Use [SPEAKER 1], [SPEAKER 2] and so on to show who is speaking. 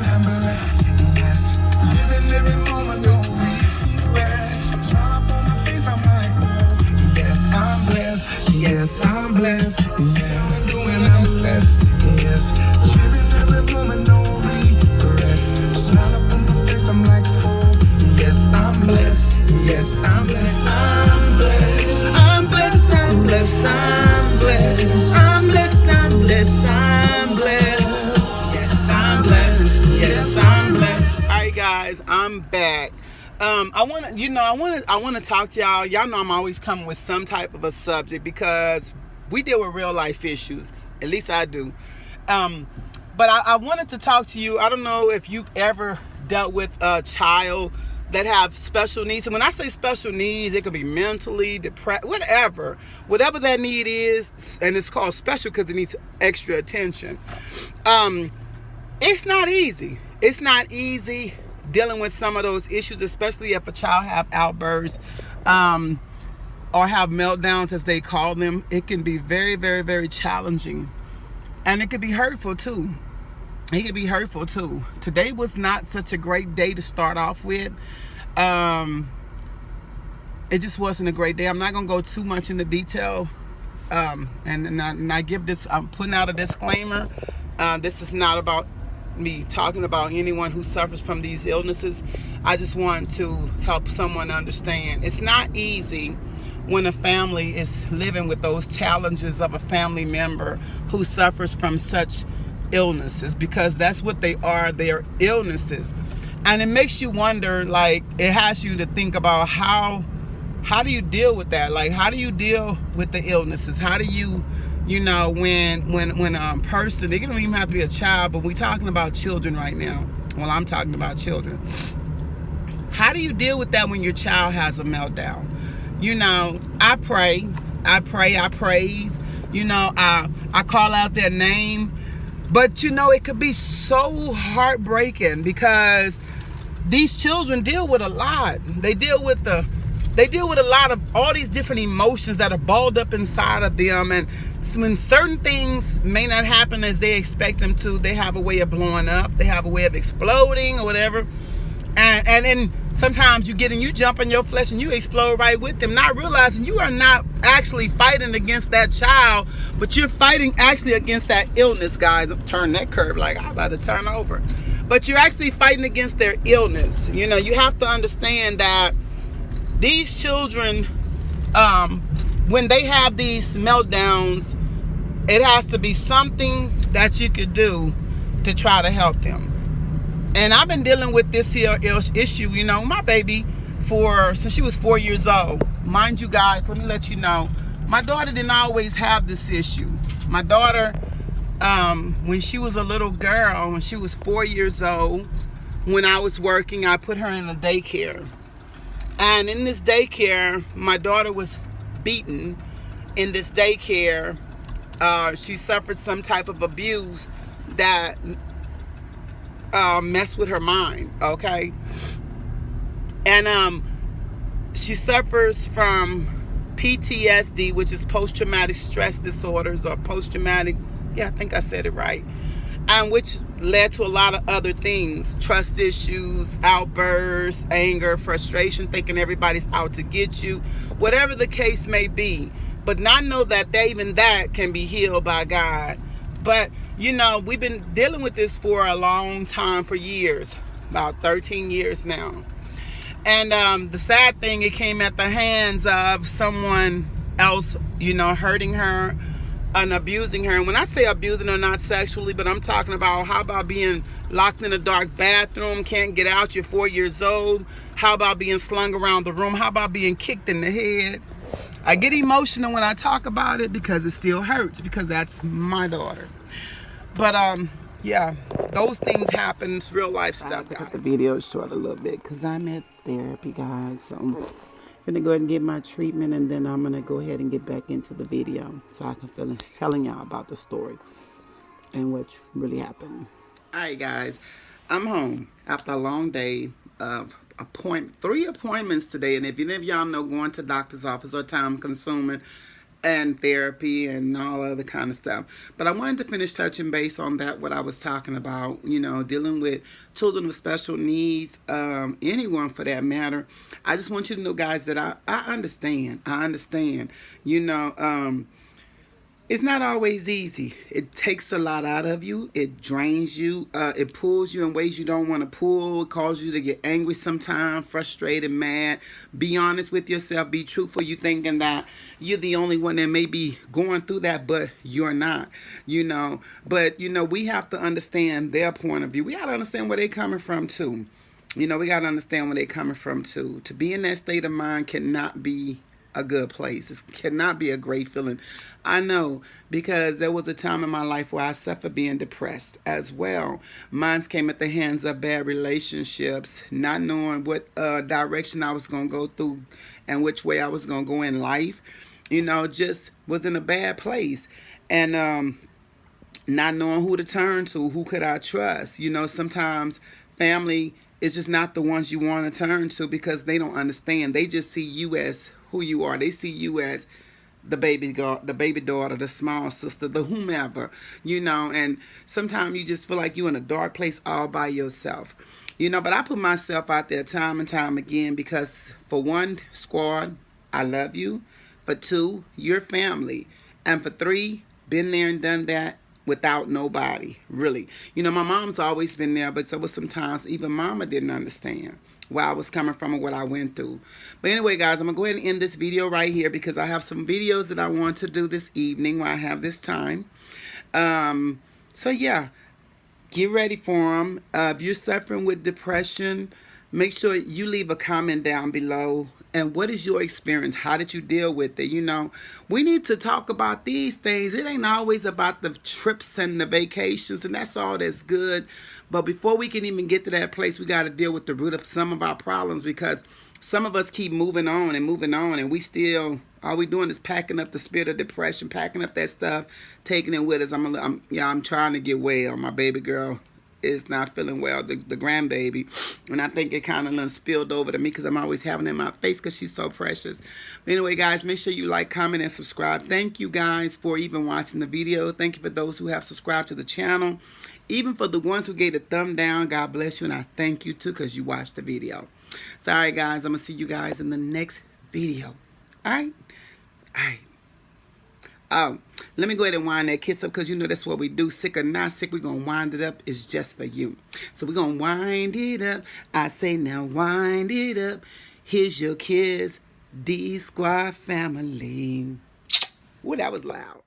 [SPEAKER 1] I'm blessed, yes. Living every moment, no regrets. Smile up on my face, I'm like, oh, yes, I'm blessed, yes, I'm blessed, yeah. I'm blessed, yes. Living every moment, no regrets. Smile up on my face, I'm like, oh, yes, I'm blessed, yes, I'm blessed, I'm blessed, I'm blessed, I'm blessed, I'm blessed, I'm blessed, I'm blessed, I'm blessed, yes, I'm blessed, yes, I'm blessed. All right, guys, I'm back. I want to talk to y'all. Y'all know I'm always coming with some type of a subject because we deal with real life issues. At least I do. But I wanted to talk to you. I don't know if you've ever dealt with a child that have special needs. And when I say special needs, it could be mentally, depressed, whatever that need is. And it's called special because it needs extra attention. It's not easy. It's not easy dealing with some of those issues, especially if a child have outbursts or have meltdowns, as they call them. It can be very, very, very challenging. And it could be hurtful too. It could be hurtful too. Today was not such a great day to start off with. It just wasn't a great day. I'm not going to go too much into detail. And I give this, I'm putting out a disclaimer. This is not about me talking about anyone who suffers from these illnesses. I just want to help someone understand. It's not easy when a family is living with those challenges of a family member who suffers from such illnesses, because that's what they are. They are illnesses. And it makes you wonder, like, it has you to think about how do you deal with that? Like, how do you deal with the illnesses? How do you, when a person, it don't even have to be a child, but we're talking about children right now. Well, I'm talking about children. How do you deal with that when your child has a meltdown? I pray, I praise, I call out their name. But it could be so heartbreaking because these children deal with a lot. They deal with a lot of all these different emotions that are balled up inside of them. And when certain things may not happen as they expect them to, they have a way of blowing up. They have a way of exploding or whatever. And then sometimes you jump in your flesh and you explode right with them, not realizing you are not actually fighting against that child, but you're fighting actually against that illness, guys. I'm turning that curve like I'm about to turn over. But you're actually fighting against their illness. You have to understand that these children, when they have these meltdowns, it has to be something that you could do to try to help them. And I've been dealing with this here issue, my baby, since she was 4 years old. Mind you guys, let me let you know, my daughter didn't always have this issue. My daughter, when she was a little girl, when she was 4 years old, when I was working, I put her in a daycare. And in this daycare, my daughter was beaten in this daycare. She suffered some type of abuse that mess with her mind, okay? And she suffers from PTSD, which is post-traumatic stress disorders, or post-traumatic, I think I said it right, and which led to a lot of other things: trust issues, outbursts, anger, frustration, thinking everybody's out to get you, whatever the case may be. But not know that even that can be healed by God. But we've been dealing with this for a long time, for years, about 13 years now. And the sad thing, it came at the hands of someone else, hurting her and abusing her. And when I say abusing her, not sexually, but I'm talking about, how about being locked in a dark bathroom, can't get out, you're 4 years old? How about being slung around the room? How about being kicked in the head? I get emotional when I talk about it because it still hurts, because that's my daughter. But those things happen. It's real life stuff, guys. Cut the video short a little bit because I'm at therapy, guys. So I'm gonna go ahead and get my treatment, and then I'm gonna go ahead and get back into the video so I can finish telling y'all about the story and what really happened. All right, guys, I'm home after a long day of 3 appointments today. And if any of y'all know, going to doctor's office or time consuming, and therapy and all other kind of stuff. But I wanted to finish touching base on that, what I was talking about, you know, dealing with children with special needs, anyone for that matter. I just want you to know, guys, that I understand. I understand. You know, it's not always easy. It takes a lot out of you. It drains you. It pulls you in ways you don't want to pull. It causes you to get angry sometimes, frustrated, mad. Be honest with yourself. Be truthful. You thinking that you're the only one that may be going through that, but you're not. You know, but you know, we have to understand their point of view. We got to understand where they're coming from too. You know, we got to understand where they're coming from too. To be in that state of mind cannot be a good place. It cannot be a great feeling. I know, because there was a time in my life where I suffered being depressed as well. Mine came at the hands of bad relationships, not knowing what direction I was going to go through and which way I was going to go in life. You know, just was in a bad place. And not knowing who to turn to, who could I trust. You know, sometimes family is just not the ones you want to turn to because they don't understand. They just see you as who you are. They see you as the baby girl, the baby daughter, the small sister, the whomever, you know, and sometimes you just feel like you're in a dark place all by yourself, you know. But I put myself out there time and time again because, for one, squad, I love you. For two, you're family. And for three, been there and done that without nobody, really. You know, my mom's always been there, but there was sometimes even mama didn't understand where I was coming from and what I went through. But anyway, guys, I'm going to go ahead and end this video right here because I have some videos that I want to do this evening while I have this time. So, yeah, get ready for them. If you're suffering with depression, make sure you leave a comment down below. And what is your experience? How did you deal with it? You know, we need to talk about these things. It ain't always about the trips and the vacations, and that's all that's good. But before we can even get to that place, we got to deal with the root of some of our problems, because some of us keep moving on, and we still, all we doing is packing up the spirit of depression, packing up that stuff, taking it with us. I'm trying to get well. My baby girl is not feeling well, the grandbaby, and I think it kind of spilled over to me because I'm always having it in my face because she's so precious. But anyway, guys, make sure you like, comment, and subscribe. Thank you guys for even watching the video. Thank you for those who have subscribed to the channel. Even for the ones who gave a thumb down, God bless you, and I thank you too because you watched the video. So, all right, guys, I'm going to see you guys in the next video. All right? All right. Oh, let me go ahead and wind that kiss up because you know that's what we do. Sick or not sick, we're going to wind it up. It's just for you. So we're going to wind it up. I say now wind it up. Here's your kiss, D Squad family. Ooh, that was loud.